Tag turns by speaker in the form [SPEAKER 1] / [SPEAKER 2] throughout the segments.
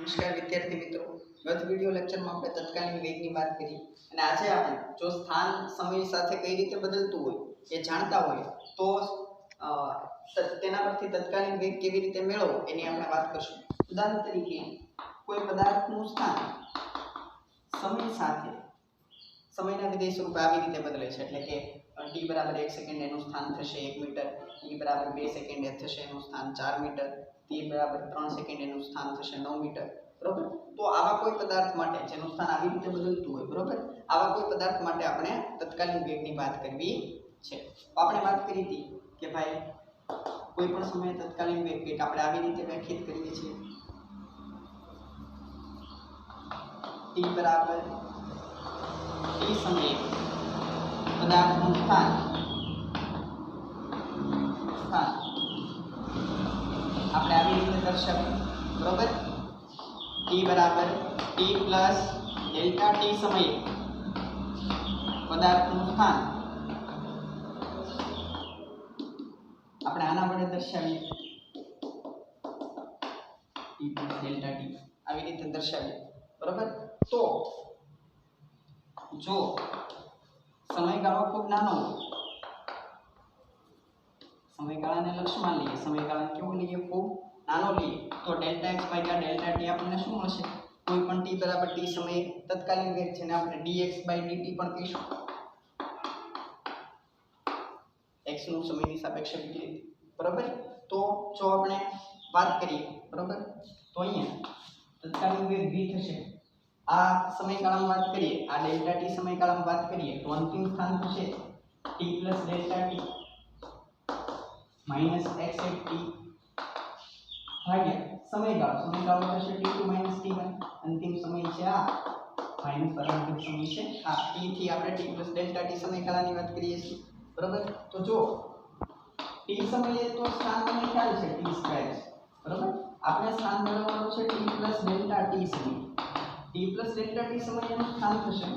[SPEAKER 1] નમસ્કાર વિદ્યાર્થી મિત્રો, ગત વિડિયો લેક્ચરમાં આપણે તત્કાલીન વેગની વાત કરી અને આજે આપણે જો સ્થાન સમય સાથે કઈ રીતે બદલતું હોય એ જાણતા હોય તો તેના પરથી તત્કાલીન વેગ કેવી રીતે મેળવવો એની આપણે વાત કરશું। ઉદાહરણ તરીકે કોઈ પદાર્થનું સ્થાન સમય સાથે સમયના વિધેય સ્વરૂપે આવી રીતે બદલે છે, એટલે કે t બરાબર 1 સેકન્ડ એનું સ્થાન થશે 1 મીટર, t બરાબર 2 સેકન્ડ એ થશે એનું સ્થાન 4 મીટર, t બરાબર 3 સેકન્ડ એનું સ્થાન થશે 9 મીટર, બરોબર। તો આવા કોઈ પદાર્થ માટે જેનું સ્થાન આવી રીતે બદલતું હોય, બરોબર, આવા કોઈ પદાર્થ માટે આપણે તત્કાલીન વેગની વાત કરવી છે। તો આપણે વાત કરી હતી કે ભાઈ કોઈ પણ સમયે તત્કાલીન વેગ કે આપણે આવી રીતે વ્યાખ્યાયિત કરીએ છીએ t બરાબર t સમયે પદાર્થનું સ્થાન આપણે આવી રીતે દર્શાવીએ, બરોબર। t બરાબર t પ્લસ ડેલ્ટા t સમયે પદાર્થનું સ્થાન આપણે આના વડે દર્શાવીએ, t પ્લસ ડેલ્ટા t આવી રીતે દર્શાવીએ, બરોબર। તો જો સમયગાળો ખૂબ નાનો હોય, સમયગાળાને લક્ષ્યમાં લઈએ, સમયગાળા કેવો લઈએ, ખૂબ નાનો લઈએ, તો ડેલ્ટા x ભાગ્યા ડેલ્ટા t આપણને શું મળશે? કોઈ પણ t બરાબર t સમયે તત્કાલીન વેગ જેને આપણે dx બાય dt પણ કહીશું, x નું સમયની સાપેક્ષે વિકલિત, બરોબર। તો જો આપણે વાત કરીએ, બરોબર, તો અહીંયા તત્કાલીન વેગ v થશે। આ સમયગાળામાં વાત કરીએ, આ ડેલ્ટા t સમયગાળામાં વાત કરીએ તો અંતિમ સ્થાન થશે t plus delta t minus x at t ભાગ્યા સમયગાળો થશે t2 માઈનસ t1, અંતિમ સમય છે આ માઈનસ પ્રારંભિક સમય છે આ, t થી આપણે t પ્લસ ડેલ્ટા t સમયગાળાની વાત કરીએ છીએ, બરોબર। તો જો t સમયે તો સ્થાન તમને ખ્યાલ છે t સ્ક્વેર છે, બરોબર। આપણે સ્થાન મેળવવાનું છે t પ્લસ ડેલ્ટા t સમય, t પ્લસ ડેલ્ટા t સમયનું સ્થાન થશે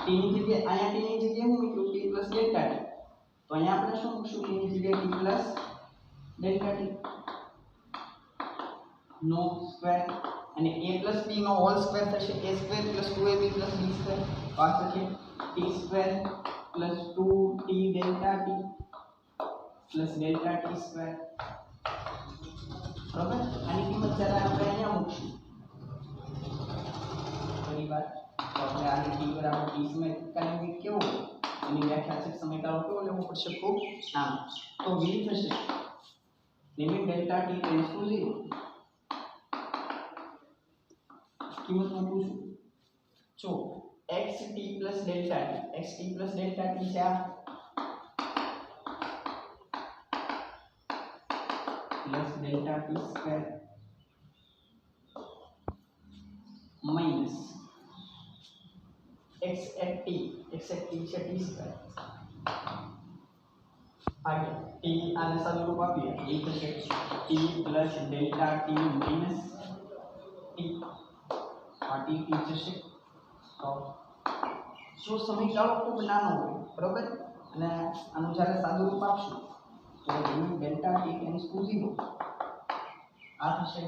[SPEAKER 1] t ની જગ્યાએ, અહીંયા t ની જગ્યાએ હું મૂક્યું t પ્લસ ડેલ્ટા t, તો અહીંયા આપણે શું મૂકશું? t ની જગ્યાએ t પ્લસ ડેલ્ટા t નો સ્ક્વેર અને a પ્લસ b નો હોલ સ્ક્વેર થશે, a square plus 2ab plus b square, આ થશે t square plus 2t delta t plus delta t square, બરાબર। આની કિંમત જ્યારે આપણે અહીંયા મૂકશું ફરી વાર તો આપણે આને t બરાબર t સમય તત્કાલીન વેગ કેવો હોય એની વ્યાખ્યા છે, સમયગાળો કેવો લેવો પડશે? ખૂબ નાનો। તો v થશે limit delta t tends to 0, કિંમત મૂકું છું, જો xt plus delta t, xt plus delta t છે આ plus delta t square minus x at t છે t સ્ક્વેર ભાગ્યા t આને સાદુરૂપ આપીએ એ થશે t plus delta t minus t આ t જશે। તો જો સમયગાળો ખૂબ નાનો હોય, બરોબર, અને આનું જ્યારે સાદુરૂપ આપશું તો limit delta t tends to 0 આ થશે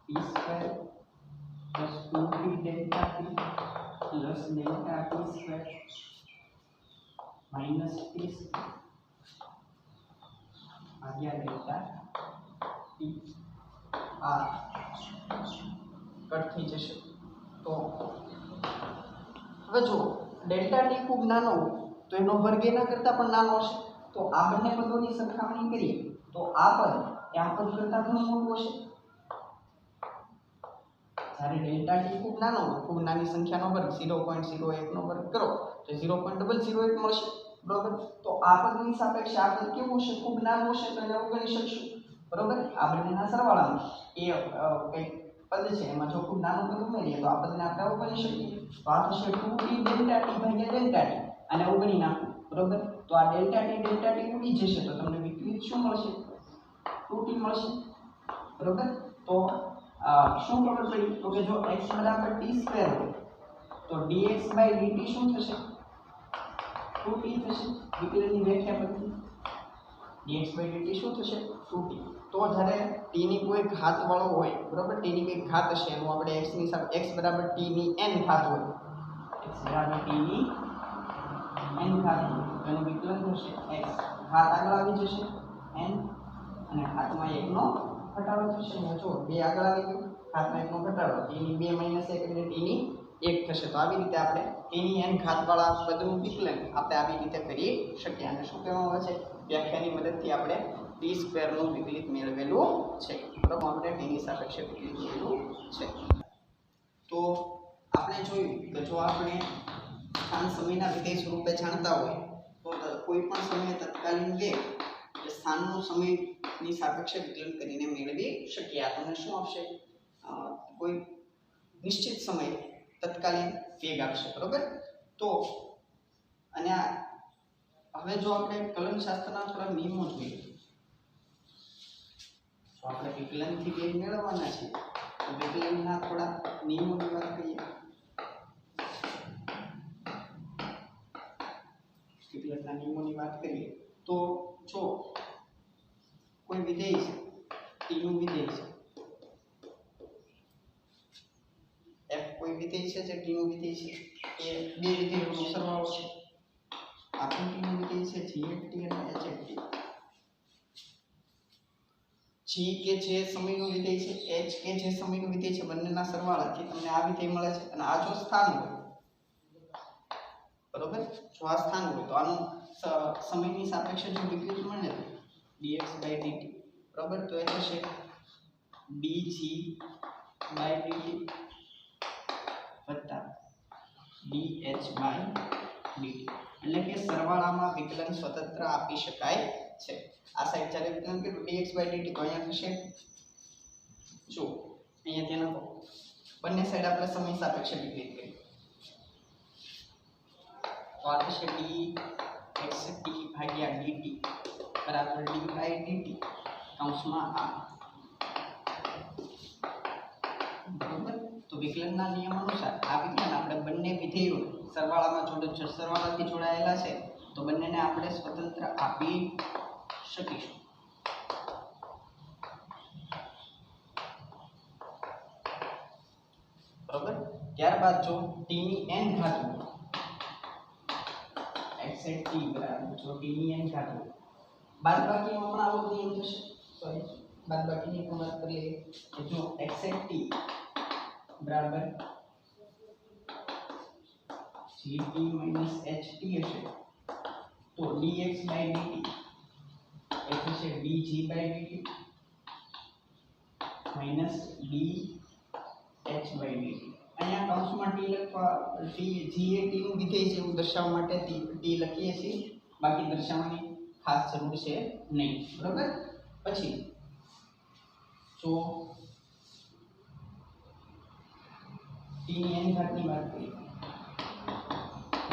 [SPEAKER 1] t square plus 2t delta t plus delta t square minus t ભાગ્યા ડેલ્ટા t આ કટ થઈ જશે। તો હવે જો ડેલ્ટા t ખૂબ નાનો હોય તો એનો વર્ગ એના કરતાં પણ નાનો હશે, તો આ બંને પદોની સરખામણી કરીએ તો આ પદ એ આ પદ કરતાં ઘણું મોટું હશે। જ્યારે ડેલ્ટા t ખૂબ નાનો હોય, ખૂબ નાની સંખ્યાનો વર્ગ 0.01 નો વર્ગ કરો તો 0.001 મળશે, બરોબર। તો આ પદની સાપેક્ષે આ પદ કેવું હશે? ખૂબ નાનું હશે, તો એને અવગણી શકશું, બરોબર। આ બંનેના સરવાળામાં એ કંઈક પદ છે એમાં જો ખૂબ નાનું પદ ઉમેરીએ તો આ પદને આપણે અવગણી શકીએ, તો આ થશે 2t ડેલ્ટા t ભાગ્યા ડેલ્ટા t, આને અવગણી નાખો, બરોબર। તો આ ડેલ્ટા t ઉડી જશે તો તમને વિકલિત શું મળશે? 2t મળશે, બરોબર। તો શું ખબર પડી? તો કે જો x બરાબર t સ્ક્વેર હોય તો dx બાય dt શું થશે? 2t થશે, વિકલનની વ્યાખ્યા પરથી dx બાય dt શું થશે? 2t। તો જ્યારે t ની કોઈ ઘાત વાળો હોય બરોબર, t ની કોઈ ઘાત હશે એનું આપણે x ની સાથે x બરાબર t ની n ઘાત હોય, x બરાબર t ની n ઘાત હોય તો એનું વિકલન થશે x ઘાત આગળ આવી જશે n અને ઘાતમાં 1 નો ઘટાડો થશે. અહીંયા જો 2 આગળ આવી ગયું, ઘાતમાં 1 નો ઘટાડો, t ની 2 - 1 એટલે t ની 1 થશે. તો આવી રીતે આપણે t ની n ઘાત વાળા પદનું વિકલન આપણે આવી રીતે કરી શકીએ. અને શું કહેવામાં આવે છે, વ્યાખ્યાની મદદથી આપણે t સ્ક્વેર નું વિકલિત મેળવેલું છે. બરાબર, આપણે t ની સાપેક્ષે વિકલિત મેળવેલું છે. તો આપણે જોયું કે જો આપણે સ્થાન સમયના વિધેય સ્વરૂપે જાણતા હોય તો કોઈ પણ સમયે તત્કાલીન વેગ એટલે સ્થાનનું સમયની સાપેક્ષે વિકલન કરીને મેળવી શકીએ. આ તમને શું આપશે, કોઈ નિશ્ચિત સમય તત્કાલીન વેગ આપશે. બરોબર, તો અને હવે જો આપણે કલનશાસ્ત્રના થોડા નિયમો જોઈએ, તો આપણે વિકલનથી વેગ મેળવવાના છે તો વિકલનના થોડા નિયમોની વાત કરીએ. વિકલનના નિયમોની વાત કરીએ તો જો કોઈ વિધેય છે, t નું વિધેય છે, f કોઈ વિધેય છે જે t નું વિધેય છે, એ બે વિધેયોનો સરવાળો છે. આ પણ t નું વિધેય છે, g અને h. g કે જે સમયનું વિધેય છે, h કે જે સમયનું વિધેય છે, બંનેના સરવાળાથી તમને આ વિધેય મળે છે. અને આ જો સ્થાન હોય બરોબર, જો આ સ્થાન હોય તો આનું સમયની સાપેક્ષે જો વિકલિત મળે dx/dt બરોબર, તો એ થશે dg/dt વત્તા dh/dt. એટલે કે સરવાળામાં વિકલન સ્વતંત્ર આપી શકાય છે. આ સાઈડ ચાલે વિકલન કેટલું dx/dt, તો અહીંયા થશે જો અહીંયા ધ્યાન આપો, બંને સાઈડ આપણે સમય સાપેક્ષે વિકલિત કરીએ તો આ થશે dx/dt બરાબર d/dt કૌંસમાં આ. બરોબર, તો વિકલનના નિયમ અનુસાર આ વિકલન આપણે બંને વિધેયો સરવાળામાં સરવાળાથી જોડાયેલા છે તો બંનેને આપણે સ્વતંત્ર આપી શકીશું. બરોબર, ત્યારબાદ જો t ની n ઘાત હોય, x/t બરાબર જો t ની n ઘાત હોય, બાદબાકીનો પણ આવો નિયમ થશે. સોરી, બાદબાકીની પણ વાત કરીએ કે જો x/t બરાબર gt - ht હશે તો dx/dt એ થશે dg/dt minus dh/dt. અહીંયા કૌંસમાં t લખવા g એ t નું વિધેય છે એવું દર્શાવવા માટે t લખીએ છીએ, બાકી દર્શાવવાની ખાસ જરૂર છે નહીં. બરોબર, પછી જો t ની n ઘાતની વાત કરીએ,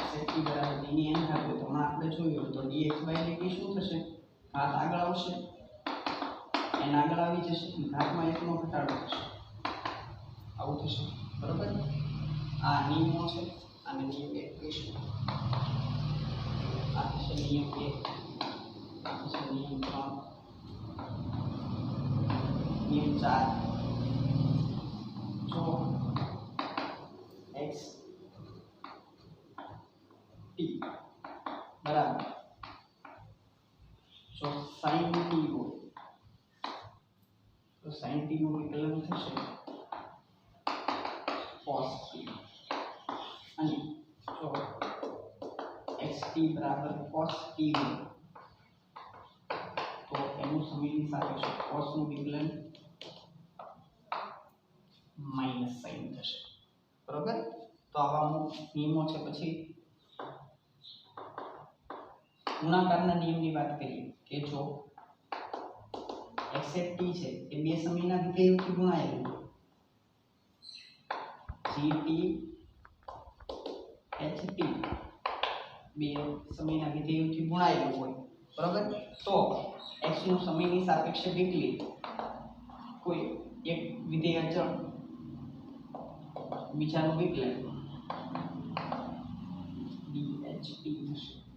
[SPEAKER 1] x/t બરાબર t ની n ઘાત હોય તો આપણે જોયું તો dx/dt શું થશે, ઘાત આગળ આવશે, n આગળ આવી જશે, ઘાતમાં 1 નો ઘટાડો થશે, આવું થશે. બરોબર, આ નિયમો છે, આને નિયમ 1 કહીશું, આ થશે નિયમ 1, આ થશે નિયમ 3, નિયમ 4. જો x t બરાબર જો sin t હોય તો sin t નું વિકલન થશે cos t, અને જો xt બરાબર cos t હોય તો એનું સમયની સાપેક્ષે cos નું વિકલન માઈનસ sin થશે. બરોબર, તો આવા નિયમો છે. પછી ગુણાકારના નિયમની વાત કરીએ કે જો x/t છે એ બે સમયના વિધેયોથી ગુણાયેલું હોય, gt ht બે સમયના વિધેયોથી ગુણાયેલું હોય, બરોબર, તો x નું સમયની સાપેક્ષે વિકલિત કોઈ એક વિધેય અચળ બીજાનું વિકલન dht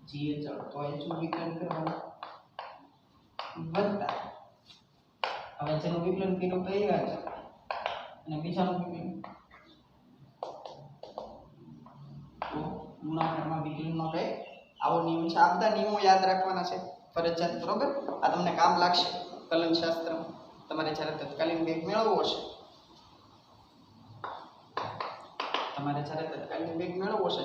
[SPEAKER 1] g અચળ તો h નું વિકલન કરવાનું વત્તા હવે જેનું વિકલન કર્યું તો એ જ અને બીજાનું વિકલન તો ગુણાકારમાં વિકલનનો કઈ આવો નિયમ છે. આ બધા નિયમો યાદ રાખવાના છે ફરજિયાત, બરોબર. આ તમને કામ લાગશે કલનશાસ્ત્ર તમારે જ્યારે તત્કાલીન વેગ મેળવવો હશે,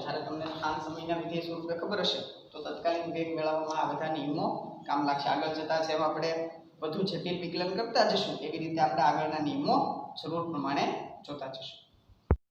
[SPEAKER 1] જ્યારે તમને સ્થાન સમયના વિધેય સ્વરૂપે ખબર હશે તો તત્કાલીન વેગ મેળવવામાં આ બધા નિયમો કામ લાગશે. આગળ જતા જેમ આપણે વધુ જટિલ વિકલન કરતા જશું એવી રીતે આપણે આગળના નિયમો જરૂર પ્રમાણે જોતા જશું.